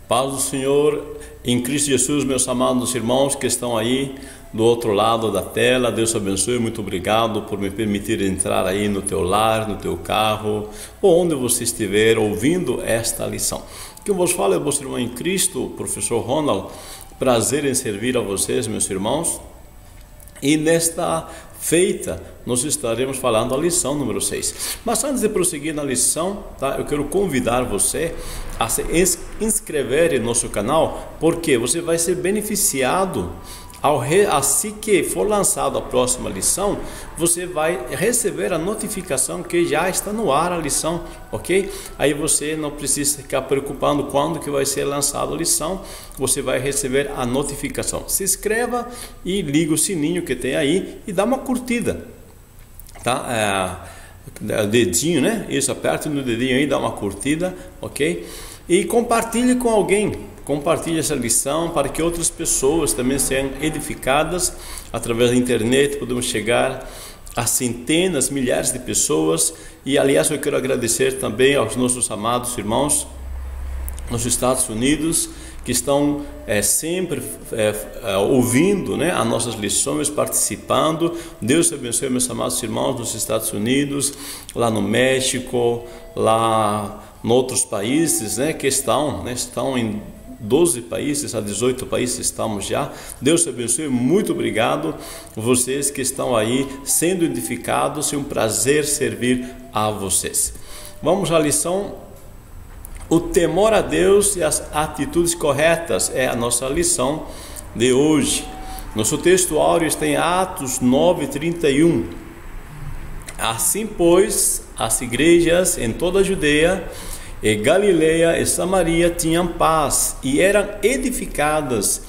Paz do Senhor em Cristo Jesus, meus amados irmãos que estão aí do outro lado da tela. Deus abençoe, muito obrigado por me permitir entrar aí no teu lar, no teu carro, ou onde você estiver ouvindo esta lição. Que eu vos falo é vosso irmão em Cristo, o professor Ronald. Prazer em servir a vocês, meus irmãos. E nesta feita, nós estaremos falando a lição número 6. Mas antes de prosseguir na lição, tá, eu quero convidar você a se inscrever em nosso canal, porque você vai ser beneficiado assim que for lançado a próxima lição, você vai receber a notificação que já está no ar a lição, ok? Aí você não precisa ficar preocupando quando que vai ser lançada a lição, você vai receber a notificação. Se inscreva e liga o sininho que tem aí e dá uma curtida, tá? Dedinho, né? Isso, aperte no dedinho aí, dá uma curtida, ok? E compartilhe com alguém. Compartilhe essa lição para que outras pessoas também sejam edificadas através da internet. Podemos chegar a centenas, milhares de pessoas. E aliás, eu quero agradecer também aos nossos amados irmãos nos Estados Unidos que estão sempre ouvindo, né, as nossas lições, participando. Deus abençoe meus amados irmãos nos Estados Unidos, lá no México, lá em outros países, né, que estão em 12 países, a 18 países estamos já. Deus abençoe, muito obrigado vocês que estão aí sendo edificados, é um prazer servir a vocês. Vamos à lição. O temor a Deus e as atitudes corretas é a nossa lição de hoje. Nosso texto áureo está em Atos 9:31. Assim, pois, as igrejas em toda a Judeia e Galileia e Samaria tinham paz e eram edificadas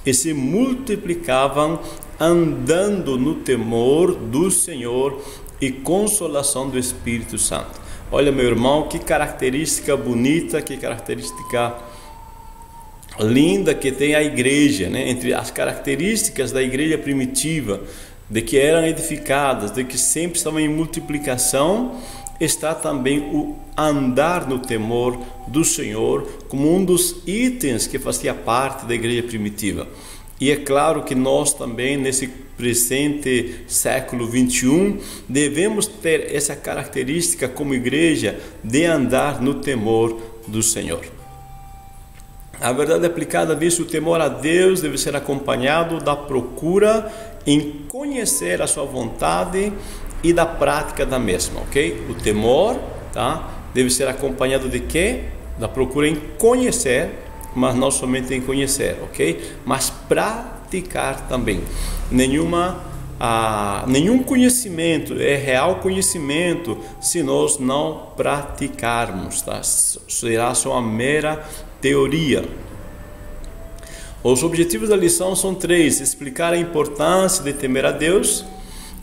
e se multiplicavam, andando no temor do Senhor e consolação do Espírito Santo. Olha, meu irmão, que característica bonita, que característica linda que tem a igreja, né? Entre as características da igreja primitiva, de que eram edificadas, de que sempre estavam em multiplicação, está também o andar no temor do Senhor como um dos itens que fazia parte da igreja primitiva. E é claro que nós também, nesse presente século 21, devemos ter essa característica como igreja de andar no temor do Senhor. A verdade aplicada disso, o temor a Deus deve ser acompanhado da procura em conhecer a sua vontade e da prática da mesma, ok? O temor, tá, deve ser acompanhado de quê? Da procura em conhecer, mas não somente em conhecer, ok? Mas praticar também. Nenhum conhecimento é real conhecimento se nós não praticarmos, tá? Será só uma mera teoria. Os objetivos da lição são 3: explicar a importância de temer a Deus,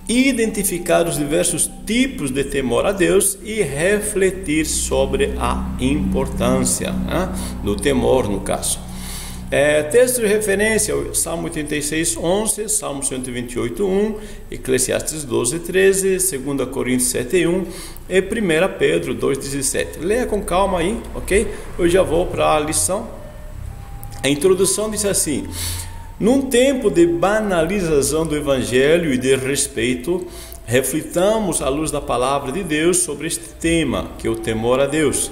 identificar os diversos tipos de temor a Deus e refletir sobre a importância, né, do temor no caso. Texto de referência: Salmo 86:11, Salmo 128:1, Eclesiastes 12:13, 2 Coríntios 7:1 e 1 Pedro 2:17. Leia com calma aí, ok? Eu já vou para a lição. A introdução diz assim: num tempo de banalização do Evangelho e de respeito, reflitamos à luz da palavra de Deus sobre este tema, que é o temor a Deus,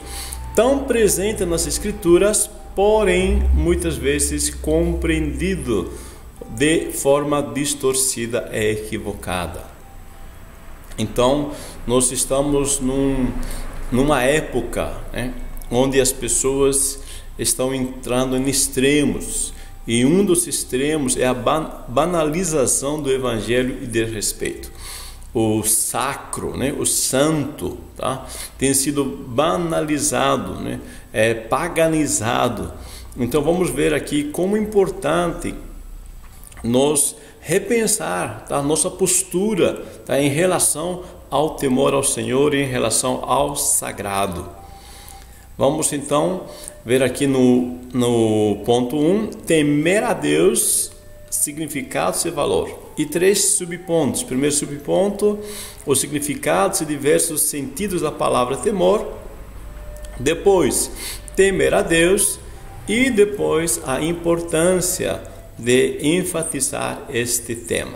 tão presente nas Escrituras, porém muitas vezes compreendido de forma distorcida e equivocada. Então, nós estamos numa época, né, onde as pessoas estão entrando em extremos. E um dos extremos é a banalização do Evangelho e de respeito. O sacro, né, o santo, tá, tem sido banalizado, né, paganizado. Então vamos ver aqui como é importante nós repensar, tá, nossa postura, tá, em relação ao temor ao Senhor e em relação ao sagrado. Vamos então ver aqui no ponto 1, temer a Deus, significados e valor. E 3 subpontos. Primeiro subponto, os significados e diversos sentidos da palavra temor. Depois, temer a Deus e depois a importância de enfatizar este tema.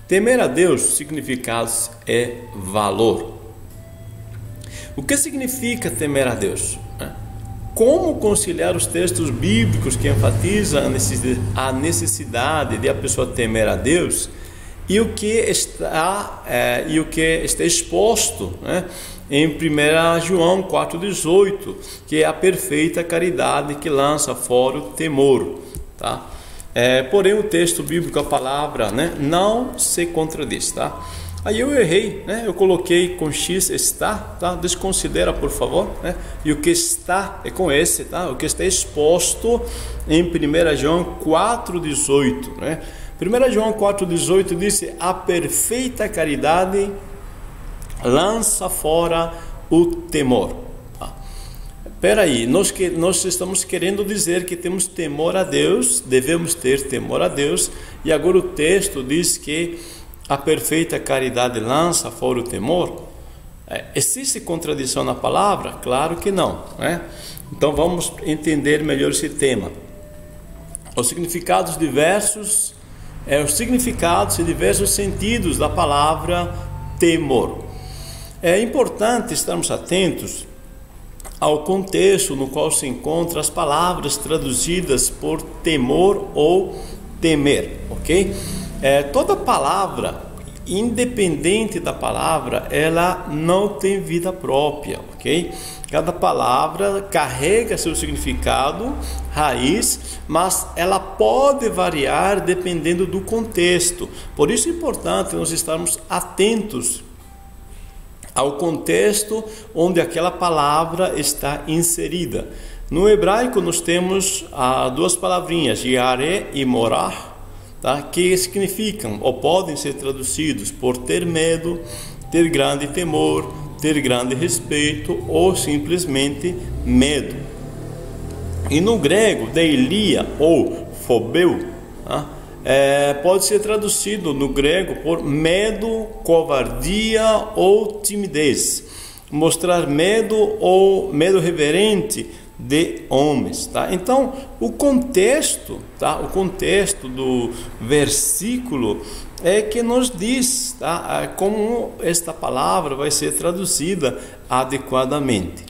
Temer a Deus, o significado é valor. O que significa temer a Deus? Como conciliar os textos bíblicos que enfatizam a necessidade de a pessoa temer a Deus e o que está exposto, em 1 João 4,18, que é a perfeita caridade que lança fora o temor, tá? Porém o texto bíblico, a palavra, não se contradiz, tá? Aí eu errei, eu coloquei com X está, tá? Desconsidera, por favor, e o que está é com S, tá? O que está exposto em 1 João 4,18, 1 João 4,18 diz: a perfeita caridade lança fora o temor. Peraí, nós estamos querendo dizer que temos temor a Deus, devemos ter temor a Deus, e agora o texto diz que a perfeita caridade lança fora o temor? Existe contradição na palavra? Claro que não, Então vamos entender melhor esse tema. Os significados e diversos sentidos da palavra temor. É importante estarmos atentos ao contexto no qual se encontram as palavras traduzidas por temor ou temer, ok? Toda palavra, independente da palavra, ela não tem vida própria, ok? Cada palavra carrega seu significado, raiz, mas ela pode variar dependendo do contexto. Por isso é importante nós estarmos atentos ao contexto onde aquela palavra está inserida. No hebraico nós temos duas palavrinhas, yareh e morah, tá? Que significam ou podem ser traduzidos por ter medo, ter grande temor, ter grande respeito ou simplesmente medo. E no grego, deilia ou phobeu, pode ser traduzido no grego por medo, covardia ou timidez, mostrar medo ou medo reverente de homens, tá? Então o contexto do versículo é que nos diz, tá, como esta palavra vai ser traduzida adequadamente.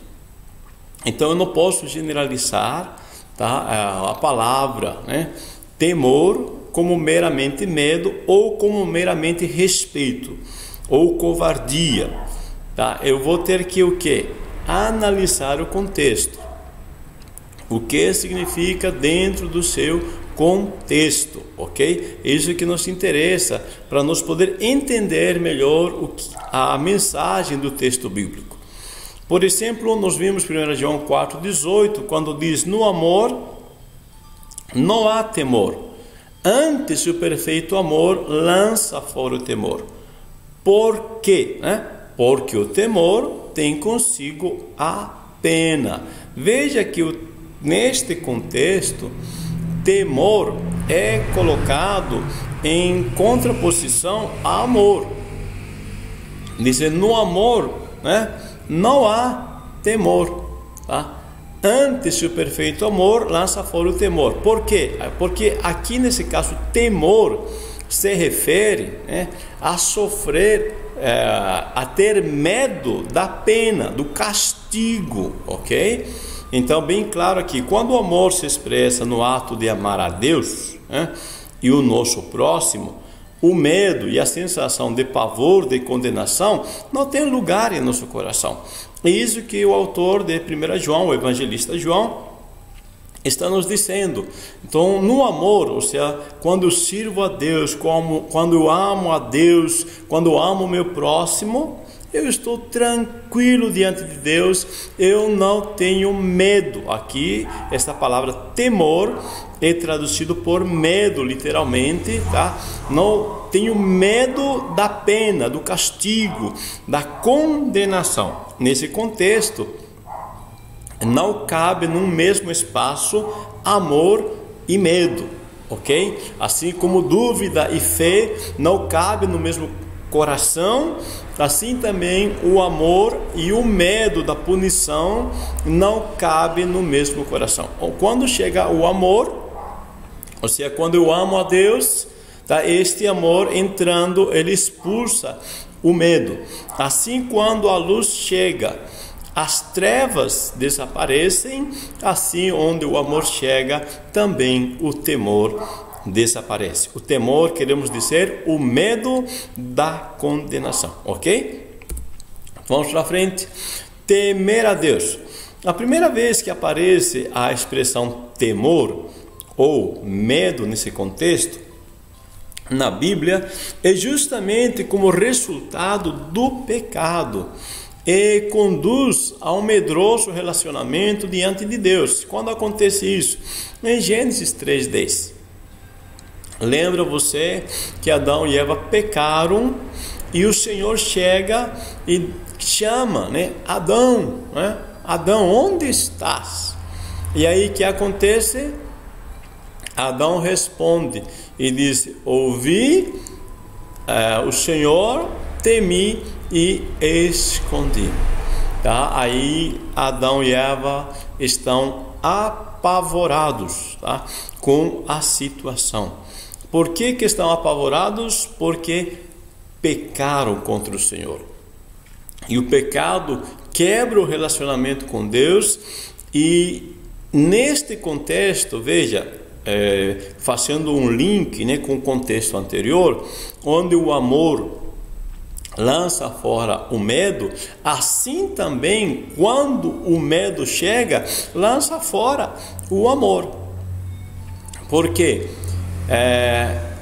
Então eu não posso generalizar, tá, a palavra, temor como meramente medo ou como meramente respeito ou covardia, tá? Eu vou ter que analisar o contexto, o que significa dentro do seu contexto, ok? Isso que nos interessa para nós poder entender melhor a mensagem do texto bíblico. Por exemplo, nós vimos 1 João 4,18, quando diz: no amor não há temor, antes o perfeito amor lança fora o temor. Por quê? Porque o temor tem consigo a pena. Veja que neste contexto, temor é colocado em contraposição a amor. Dizendo, no amor, não há temor, tá? Antes o perfeito amor lança fora o temor. Por quê? Porque aqui nesse caso temor se refere a sofrer, a ter medo da pena, do castigo, ok? Então bem claro aqui, quando o amor se expressa no ato de amar a Deus e o nosso próximo, o medo e a sensação de pavor, de condenação, não tem lugar em nosso coração. É isso que o autor de 1 João, o evangelista João, está nos dizendo. Então, no amor, ou seja, quando eu sirvo a Deus, quando eu amo a Deus, quando eu amo o meu próximo, eu estou tranquilo diante de Deus, eu não tenho medo. Aqui, esta palavra temor é traduzido por medo, literalmente, tá? Não tenho medo da pena, do castigo, da condenação. Nesse contexto, não cabe num mesmo espaço amor e medo, ok? Assim como dúvida e fé não cabe no mesmo coração, assim também o amor e o medo da punição não cabem no mesmo coração. Quando chega o amor, ou seja, quando eu amo a Deus, tá? Este amor entrando, ele expulsa o medo. Assim, quando a luz chega, as trevas desaparecem. Assim, onde o amor chega, também o temor desaparece. O temor, queremos dizer, o medo da condenação, ok? Vamos para frente. Temer a Deus. A primeira vez que aparece a expressão temor ou medo nesse contexto na Bíblia é justamente como resultado do pecado e conduz a um medroso relacionamento diante de Deus. Quando acontece isso? Em Gênesis 3:10. Lembra você que Adão e Eva pecaram e o Senhor chega e chama, né? Adão, né? Adão, onde estás? E aí o que acontece? Adão responde e diz: ouvi o Senhor, temi e escondi. Tá? Aí Adão e Eva estão apavorados, tá? Com a situação. Por que estão apavorados? Porque pecaram contra o Senhor. E o pecado quebra o relacionamento com Deus. E neste contexto, veja, fazendo um link, né, com o contexto anterior, onde o amor lança fora o medo, assim também, quando o medo chega, lança fora o amor. Por quê?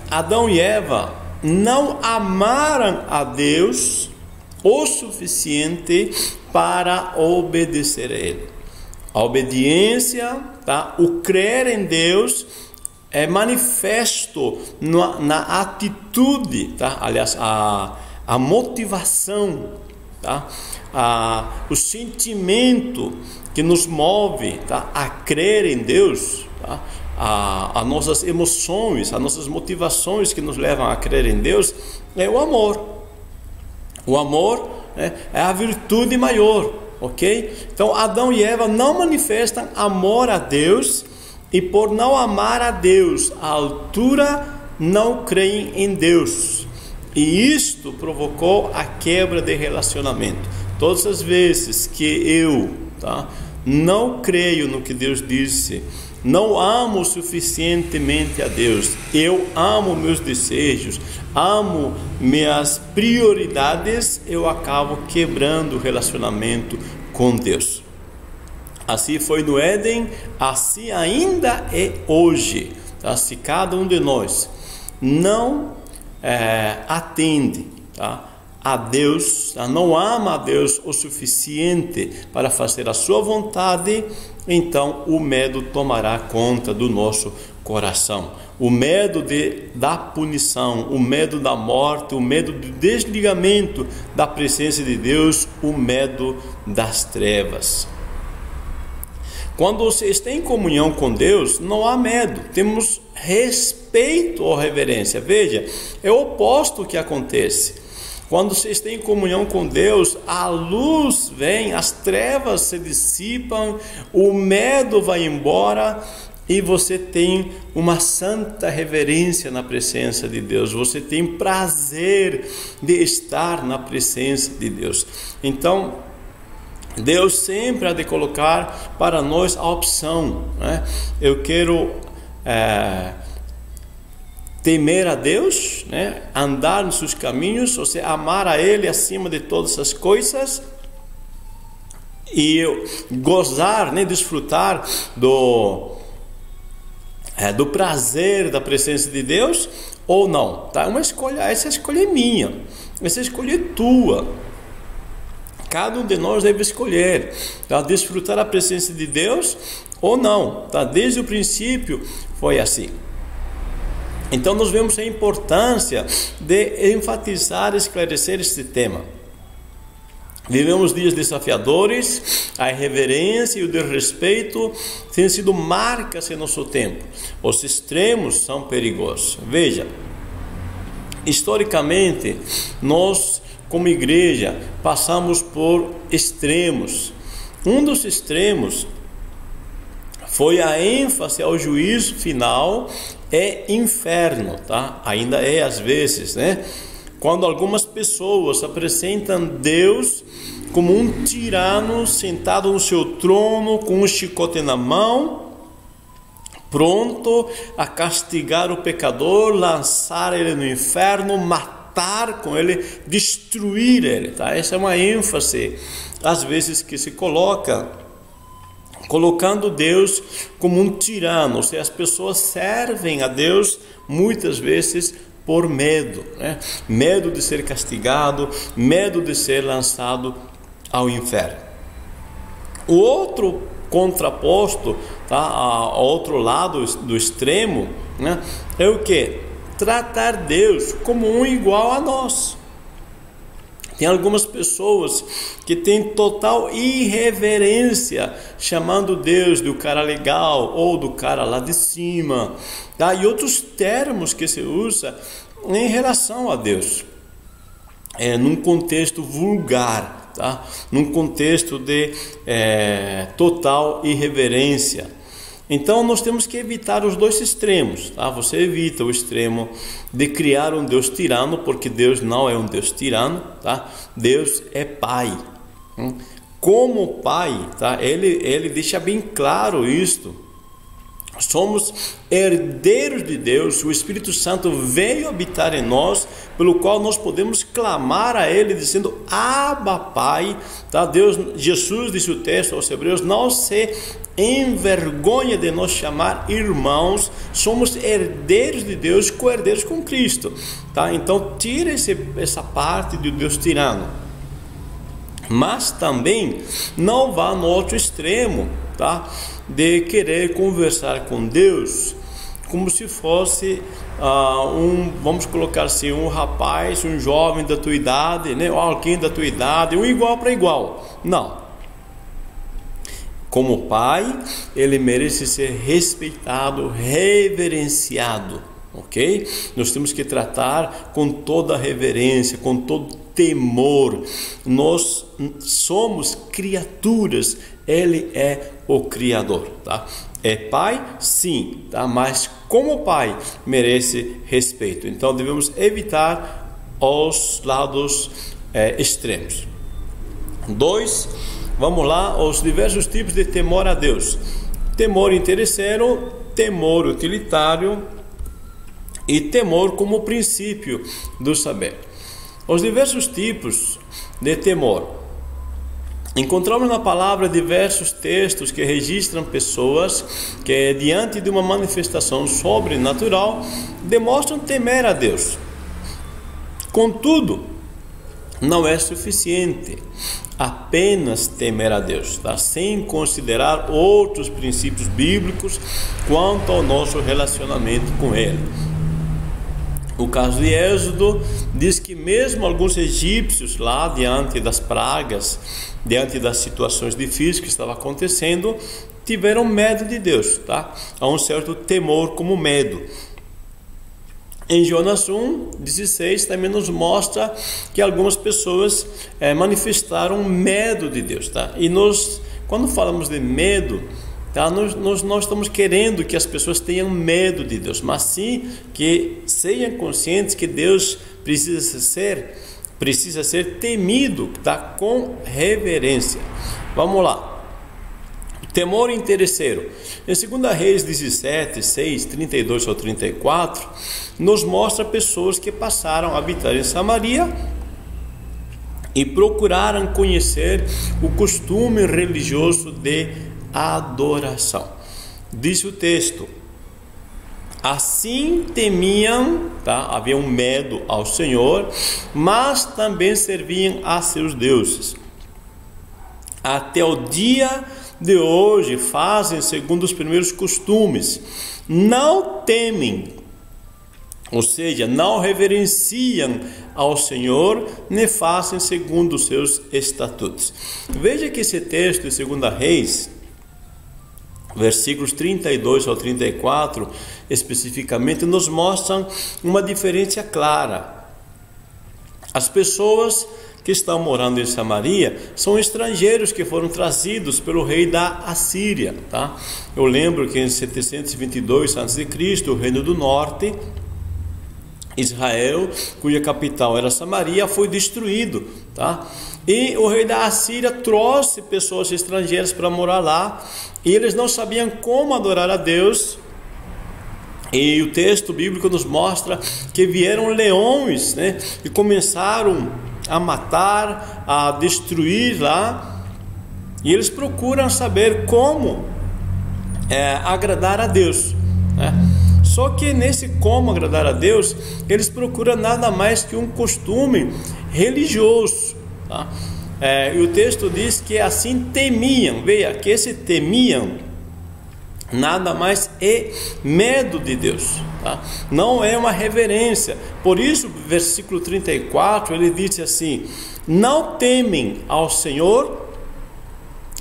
Adão e Eva não amaram a Deus o suficiente para obedecer a Ele. A obediência, tá? O crer em Deus é manifesto na atitude, tá? Aliás, a motivação, tá? O sentimento que nos move, tá? A crer em Deus, tá? As nossas emoções, as nossas motivações que nos levam a crer em Deus é o amor. O amor, né, é a virtude maior, ok? Então Adão e Eva não manifestam amor a Deus e por não amar a Deus à altura não creem em Deus. E isto provocou a quebra de relacionamento. Todas as vezes que eu, tá, não creio no que Deus disse, não amo suficientemente a Deus, eu amo meus desejos, amo minhas prioridades, eu acabo quebrando o relacionamento com Deus. Assim foi no Éden, assim ainda é hoje. Tá? Se cada um de nós não atende, tá, a Deus, tá? Não ama a Deus o suficiente para fazer a sua vontade, então o medo tomará conta do nosso coração. O medo da punição, o medo da morte, o medo do desligamento da presença de Deus, o medo das trevas. Quando você está em comunhão com Deus, não há medo, temos respeito ou reverência. Veja, é o oposto que acontece. Quando você está em comunhão com Deus, a luz vem, as trevas se dissipam, o medo vai embora e você tem uma santa reverência na presença de Deus. Você tem prazer de estar na presença de Deus. Então, Deus sempre há de colocar para nós a opção, né? Eu quero temer a Deus, né? Andar nos seus caminhos, ou seja, amar a Ele acima de todas as coisas e gozar, né? Desfrutar do prazer da presença de Deus ou não, tá? Uma escolha, essa escolha é minha, essa escolha é tua. Cada um de nós deve escolher, tá? Desfrutar a presença de Deus ou não, tá? Desde o princípio foi assim. Então nós vemos a importância de enfatizar e esclarecer este tema. Vivemos dias desafiadores, a irreverência e o desrespeito têm sido marcas em nosso tempo. Os extremos são perigosos. Veja, historicamente nós como igreja, passamos por extremos. Um dos extremos foi a ênfase ao juízo final e inferno, tá? Ainda é às vezes, né? Quando algumas pessoas apresentam Deus como um tirano sentado no seu trono com um chicote na mão, pronto a castigar o pecador, lançar ele no inferno, matar com ele, destruir ele, tá? Essa é uma ênfase às vezes que se coloca, colocando Deus como um tirano. Ou seja, as pessoas servem a Deus muitas vezes por medo, né? Medo de ser castigado, medo de ser lançado ao inferno. O outro contraposto, tá, ao outro lado do extremo, né, é o que? Tratar Deus como um igual a nós. Tem algumas pessoas que têm total irreverência, chamando Deus do cara legal ou do cara lá de cima, tá? E outros termos que se usa em relação a Deus, num contexto vulgar, tá? Num contexto de total irreverência. Então nós temos que evitar os dois extremos, tá? Você evita o extremo de criar um Deus tirano, porque Deus não é um Deus tirano, tá? Deus é Pai. Como Pai, tá? Ele deixa bem claro isto. Somos herdeiros de Deus, o Espírito Santo veio habitar em nós, pelo qual nós podemos clamar a Ele, dizendo: Abba, Pai, tá? Deus, Jesus, disse o texto aos Hebreus, não se envergonha de nos chamar irmãos, somos herdeiros de Deus, co-herdeiros com Cristo, tá? Então tira essa parte de Deus tirano, mas também não vá no outro extremo, tá? De querer conversar com Deus como se fosse vamos colocar assim, um rapaz, um jovem da tua idade, né? Ou alguém da tua idade, um igual para igual. Não. Como Pai, Ele merece ser respeitado, reverenciado, ok? Nós temos que tratar com toda reverência, com todo temor. Nós somos criaturas, Ele é o Criador, tá? É Pai, sim, tá? Mas como Pai merece respeito. Então devemos evitar os lados extremos. 2, vamos lá, os diversos tipos de temor a Deus: temor interesseiro, temor utilitário e temor como princípio do saber. Os diversos tipos de temor. Encontramos na palavra diversos textos que registram pessoas que, diante de uma manifestação sobrenatural, demonstram temer a Deus. Contudo, não é suficiente apenas temer a Deus, tá? Sem considerar outros princípios bíblicos quanto ao nosso relacionamento com Ele. O caso de Êxodo diz que mesmo alguns egípcios lá, diante das pragas, diante das situações difíceis que estavam acontecendo, tiveram medo de Deus, tá? Há um certo temor como medo. Em Jonas 1:16 também nos mostra que algumas pessoas manifestaram medo de Deus, tá? E nós, quando falamos de medo, tá? Nós não estamos querendo que as pessoas tenham medo de Deus, mas sim que sejam conscientes que Deus precisa ser temido, tá? Com reverência. Vamos lá. Temor interesseiro. Em 2 Reis 17, 6, 32 ao 34, nos mostra pessoas que passaram a habitar em Samaria e procuraram conhecer o costume religioso de adoração. Diz o texto: assim temiam, tá? Havia um medo ao Senhor, mas também serviam a seus deuses. Até o dia de hoje fazem segundo os primeiros costumes, não temem, ou seja, não reverenciam ao Senhor, nem fazem segundo os seus estatutos. Veja que esse texto de 2 Reis, versículos 32 ao 34, especificamente, nos mostram uma diferença clara. As pessoas que estão morando em Samaria são estrangeiros que foram trazidos pelo rei da Assíria, tá? Eu lembro que em 722 a.C., o reino do norte, Israel, cuja capital era Samaria, foi destruído, tá? E o rei da Assíria trouxe pessoas estrangeiras para morar lá, e eles não sabiam como adorar a Deus. E o texto bíblico nos mostra que vieram leões, né, e começaram a matar, a destruir lá, e eles procuram saber como agradar a Deus, né? Só que nesse como agradar a Deus, eles procuram nada mais que um costume religioso, tá? E o texto diz que assim temiam. Veja que esse temiam nada mais é medo de Deus, tá? Não é uma reverência. Por isso, versículo 34, ele diz assim: não temem ao Senhor,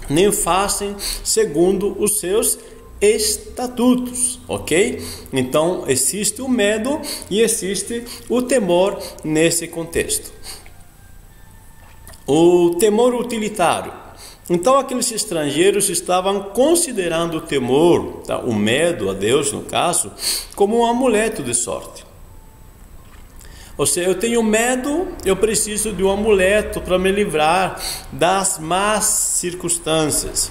nem fazem segundo os seus estatutos, ok? Então existe o medo e existe o temor nesse contexto. O temor utilitário. Então aqueles estrangeiros estavam considerando o temor, tá? O medo a Deus, no caso, como um amuleto de sorte. Ou seja, eu tenho medo, eu preciso de um amuleto para me livrar das más circunstâncias.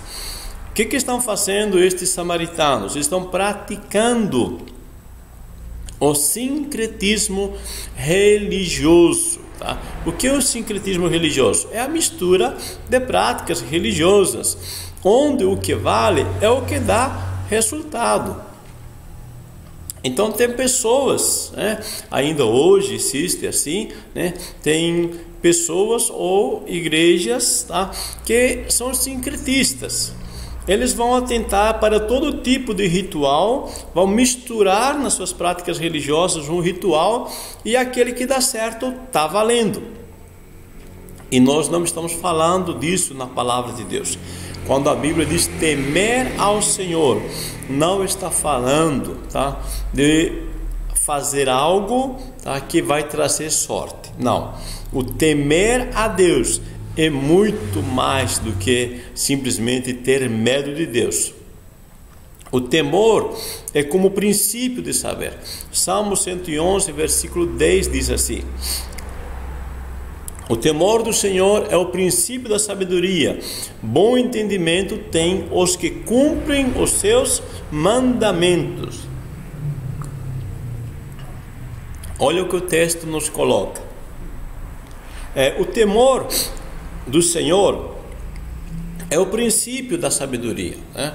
O que estão fazendo estes samaritanos? Estão praticando o sincretismo religioso, tá? O que é o sincretismo religioso? É a mistura de práticas religiosas, onde o que vale é o que dá resultado. Então tem pessoas, né? Ainda hoje existe assim, né? Tem pessoas ou igrejas, tá? Que são sincretistas. Eles vão atentar para todo tipo de ritual, vão misturar nas suas práticas religiosas um ritual, e aquele que dá certo está valendo. E nós não estamos falando disso na palavra de Deus. Quando a Bíblia diz temer ao Senhor, não está falando, tá, de fazer algo, tá, que vai trazer sorte. Não. O temer a Deus é muito mais do que simplesmente ter medo de Deus. O temor é como princípio de saber. Salmo 111, versículo 10 diz assim: o temor do Senhor é o princípio da sabedoria. Bom entendimento tem os que cumprem os seus mandamentos. Olha o que o texto nos coloca. O temor do Senhor é o princípio da sabedoria, né?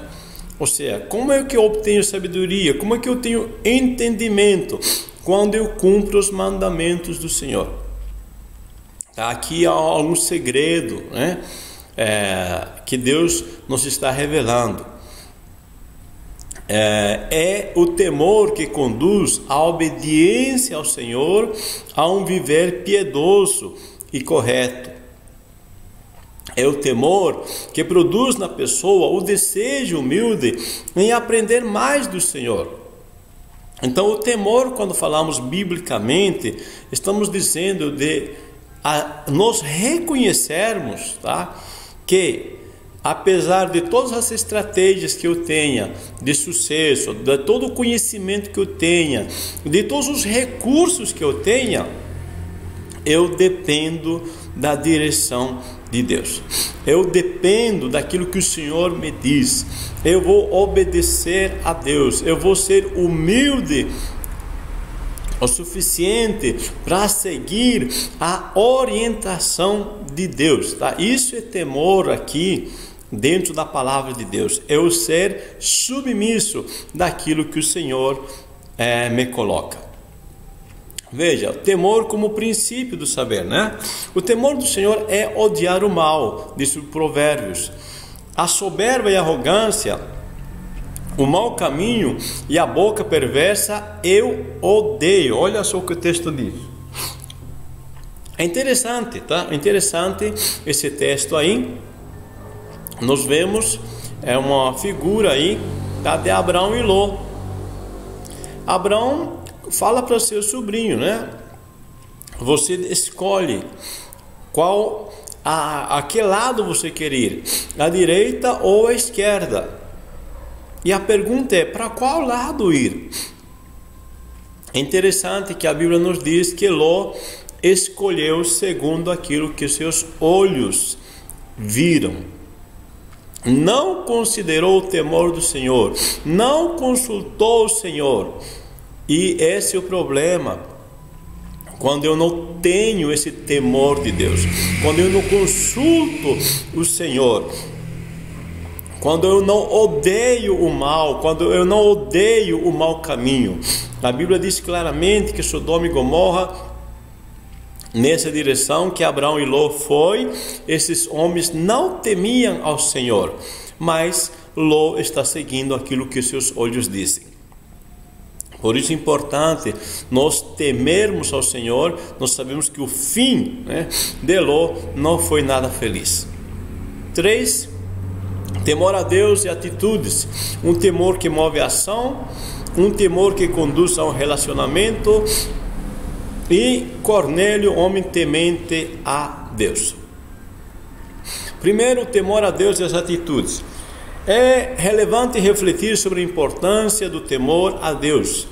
Ou seja, como é que eu obtenho sabedoria? Como é que eu tenho entendimento? Quando eu cumpro os mandamentos do Senhor. Aqui há algum segredo, né? Que Deus nos está revelando. É o temor que conduz à obediência ao Senhor, a um viver piedoso e correto. É o temor que produz na pessoa o desejo humilde em aprender mais do Senhor. Então o temor, quando falamos biblicamente, estamos dizendo de nós reconhecermos, tá, que apesar de todas as estratégias que eu tenha de sucesso, de todo o conhecimento que eu tenha, de todos os recursos que eu tenha, eu dependo da direção de Deus. Eu dependo daquilo que o Senhor me diz. Eu vou obedecer a Deus. Eu vou ser humilde o suficiente para seguir a orientação de Deus, tá? Isso é temor aqui dentro da palavra de Deus. Eu ser submisso daquilo que o Senhor me coloca. Veja, temor como princípio do saber, né? O temor do Senhor é odiar o mal, diz o Provérbios. A soberba e a arrogância, o mau caminho e a boca perversa eu odeio. Olha só o que o texto diz. É interessante, tá? É interessante esse texto aí. Nós vemos uma figura aí, tá, de Abraão e Ló. Abraão fala para seu sobrinho, né? Você escolhe a que lado você quer ir? A direita ou a esquerda? E a pergunta é, para qual lado ir? É interessante que a Bíblia nos diz que Ló escolheu segundo aquilo que seus olhos viram. Não considerou o temor do Senhor, não consultou o Senhor. E esse é o problema, quando eu não tenho esse temor de Deus, quando eu não consulto o Senhor, quando eu não odeio o mal, quando eu não odeio o mau caminho. A Bíblia diz claramente que Sodoma e Gomorra, nessa direção que Abraão e Ló foi, esses homens não temiam ao Senhor, mas Ló está seguindo aquilo que seus olhos dizem. Por isso é importante nós temermos ao Senhor. Nós sabemos que o fim, de Ló não foi nada feliz. 3. Temor a Deus e atitudes. Um temor que move a ação, um temor que conduz a um relacionamento. E Cornélio, homem temente a Deus. Primeiro, o temor a Deus e as atitudes. É relevante refletir sobre a importância do temor a Deus,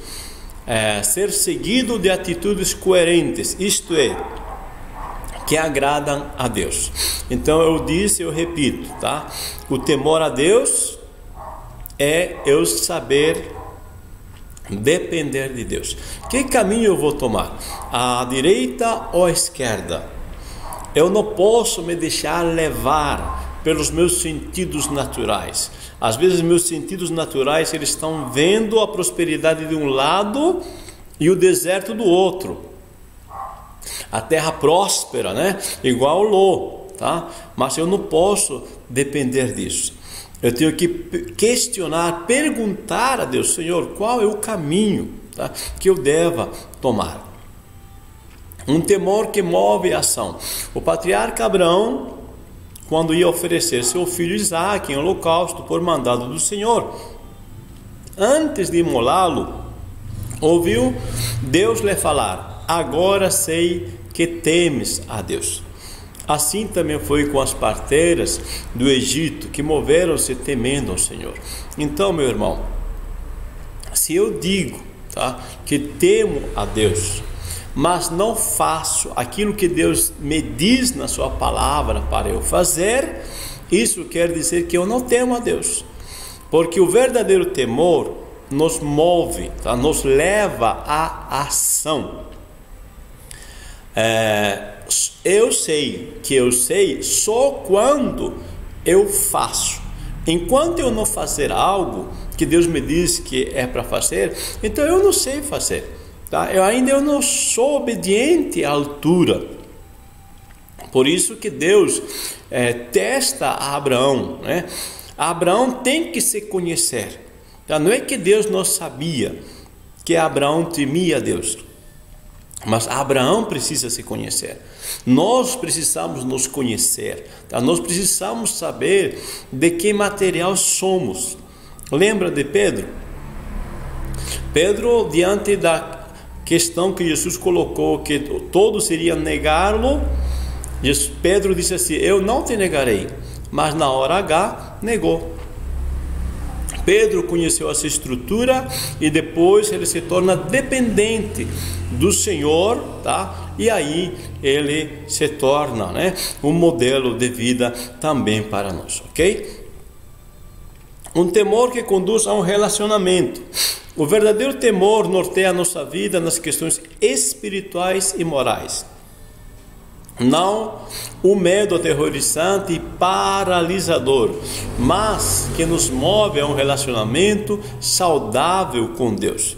ser seguido de atitudes coerentes, isto é, que agradam a Deus. Então eu disse, eu repito, tá? O temor a Deus é eu saber depender de Deus. Que caminho eu vou tomar? A direita ou a esquerda? Eu não posso me deixar levar pelos meus sentidos naturais. Às vezes meus sentidos naturais, eles estão vendo a prosperidade de um lado e o deserto do outro. A terra próspera, igual Ló, tá? Mas eu não posso depender disso. Eu tenho que questionar, perguntar a Deus: Senhor, qual é o caminho, tá, que eu deva tomar? Um temor que move a ação. O patriarca Abraão, quando ia oferecer seu filho Isaque em holocausto por mandado do Senhor, antes de imolá-lo, ouviu Deus lhe falar: agora sei que temes a Deus. Assim também foi com as parteiras do Egito, que moveram-se temendo ao Senhor. Então, meu irmão, se eu digo, tá, que temo a Deus, mas não faço aquilo que Deus me diz na sua palavra para eu fazer, isso quer dizer que eu não temo a Deus. Porque o verdadeiro temor nos move, tá? Nos leva à ação. Eu sei que eu sei só quando eu faço. Enquanto eu não fazer algo que Deus me diz que é para fazer, então eu não sei fazer. Tá? Eu não sou obediente à altura. Por isso que Deus testa a Abraão. Abraão tem que se conhecer. Tá? Não é que Deus não sabia que Abraão temia a Deus, mas Abraão precisa se conhecer. Nós precisamos nos conhecer. Tá? Nós precisamos saber de que material somos. Lembra de Pedro? Pedro, diante da questão que Jesus colocou, que todos iriam negá-lo, Pedro disse assim: eu não te negarei. Mas na hora H negou. Pedro conheceu essa estrutura e depois ele se torna dependente do Senhor, tá? E aí ele se torna, um modelo de vida também para nós, ok? Um temor que conduz a um relacionamento. O verdadeiro temor norteia a nossa vida nas questões espirituais e morais. Não o medo aterrorizante e paralisador, mas que nos move a um relacionamento saudável com Deus,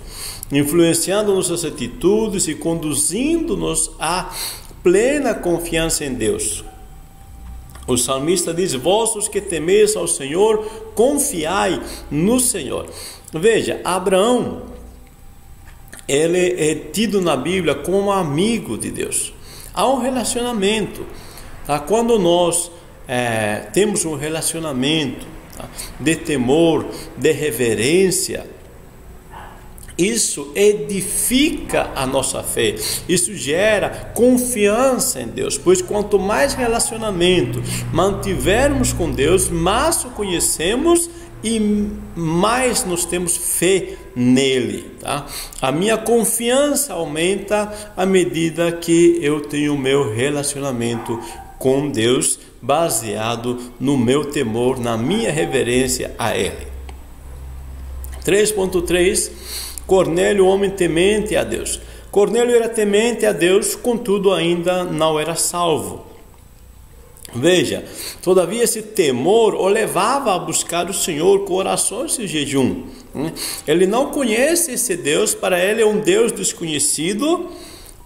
influenciando nossas atitudes e conduzindo-nos à plena confiança em Deus. O salmista diz: vós os que temeis ao Senhor, confiai no Senhor. Veja, Abraão, ele é tido na Bíblia como amigo de Deus. Há um relacionamento, tá? Quando nós temos um relacionamento, tá, de temor, de reverência, Isso edifica a nossa fé, isso gera confiança em Deus, pois quanto mais relacionamento mantivermos com Deus, mais o conhecemos e mais nós temos fé nele, tá? A minha confiança aumenta à medida que eu tenho o meu relacionamento com Deus, baseado no meu temor, na minha reverência a Ele. 3.3 Cornélio, homem temente a Deus. Cornélio era temente a Deus, contudo ainda não era salvo. Veja, todavia esse temor o levava a buscar o Senhor com orações e jejum. Ele não conhece esse Deus, para ele é um Deus desconhecido,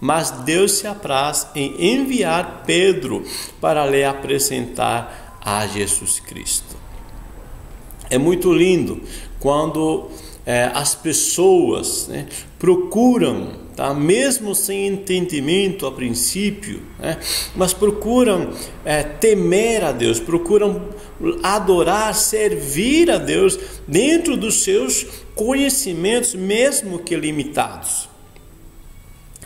mas Deus se apraz em enviar Pedro para lhe apresentar a Jesus Cristo. É muito lindo quando as pessoas procuram, tá? Mesmo sem entendimento a princípio, mas procuram temer a Deus, procuram adorar, servir a Deus dentro dos seus conhecimentos, mesmo que limitados.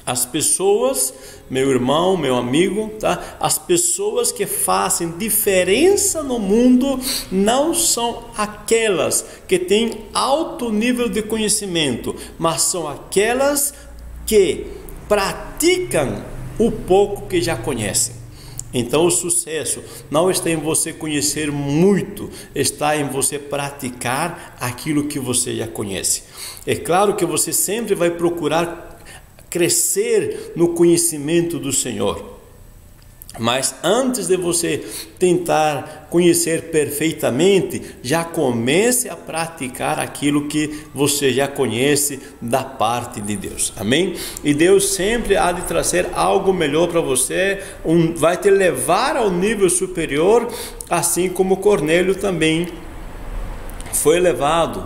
As pessoas, meu irmão, meu amigo, tá? As pessoas que fazem diferença no mundo não são aquelas que têm alto nível de conhecimento, mas são aquelas que praticam o pouco que já conhecem. Então o sucesso não está em você conhecer muito, está em você praticar aquilo que você já conhece. É claro que você sempre vai procurar crescer no conhecimento do Senhor, mas antes de você tentar conhecer perfeitamente, já comece a praticar aquilo que você já conhece da parte de Deus, amém? E Deus sempre há de trazer algo melhor para você, vai te levar ao nível superior, assim como Cornélio também foi levado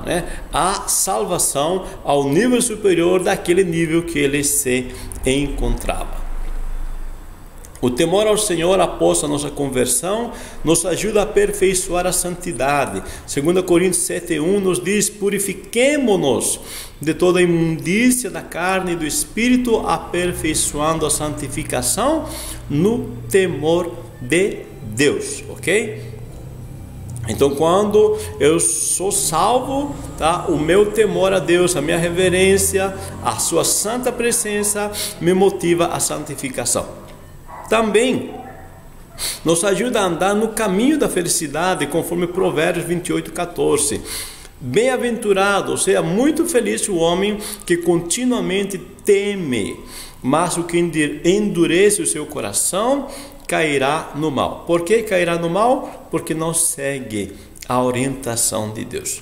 à salvação, ao nível superior daquele nível que ele se encontrava. O temor ao Senhor após a nossa conversão nos ajuda a aperfeiçoar a santidade. 2 Coríntios 7:1 nos diz: purifiquemo-nos de toda a imundícia da carne e do espírito, aperfeiçoando a santificação no temor de Deus, ok? Então, quando eu sou salvo, tá? O meu temor a Deus, a minha reverência, a sua santa presença me motiva à santificação. Também nos ajuda a andar no caminho da felicidade, conforme Provérbios 28:14. Bem-aventurado, ou seja, muito feliz o homem que continuamente teme, mas o que endurece o seu coração cairá no mal. Por que cairá no mal? Porque não segue a orientação de Deus.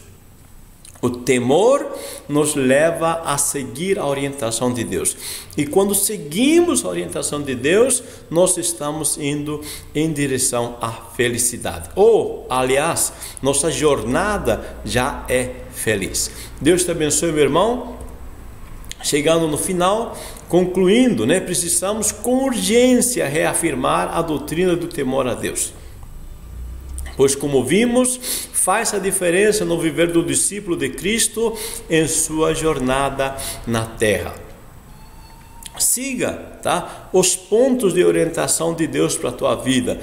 O temor nos leva a seguir a orientação de Deus. E quando seguimos a orientação de Deus, nós estamos indo em direção à felicidade. Ou, aliás, nossa jornada já é feliz. Deus te abençoe, meu irmão. Chegando no final, concluindo, precisamos com urgência reafirmar a doutrina do temor a Deus. Pois, como vimos, faz a diferença no viver do discípulo de Cristo em sua jornada na terra. Siga, tá? Os pontos de orientação de Deus para a tua vida.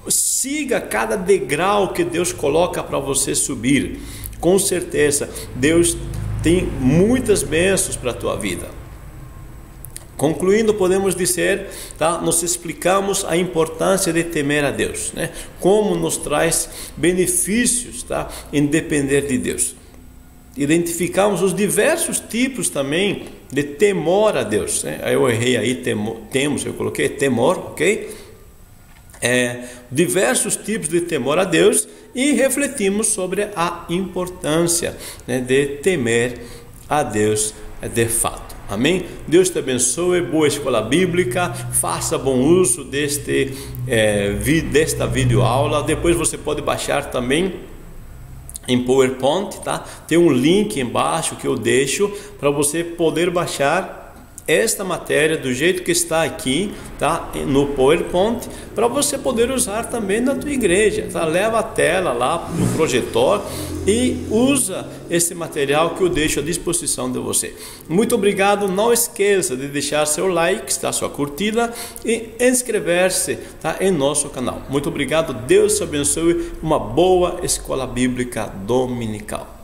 Siga cada degrau que Deus coloca para você subir. Com certeza, Deus tem muitas bênçãos para a tua vida. Concluindo, podemos dizer, tá? Nós explicamos a importância de temer a Deus, como nos traz benefícios, tá? Em depender de Deus. Identificamos os diversos tipos também de temor a Deus. Eu errei aí, eu coloquei temor, ok? Diversos tipos de temor a Deus, e refletimos sobre a importância de temer a Deus de fato. Amém? Deus te abençoe, boa escola bíblica, faça bom uso desta videoaula. Depois você pode baixar também em PowerPoint, tá? Tem um link embaixo que eu deixo para você poder baixar esta matéria do jeito que está aqui, tá, no PowerPoint, para você poder usar também na tua igreja, tá? Leva a tela lá no projetor e usa esse material que eu deixo à disposição de você. Muito obrigado, não esqueça de deixar seu like, tá, sua curtida e inscrever-se, tá, em nosso canal. Muito obrigado, Deus te abençoe, uma boa escola bíblica dominical.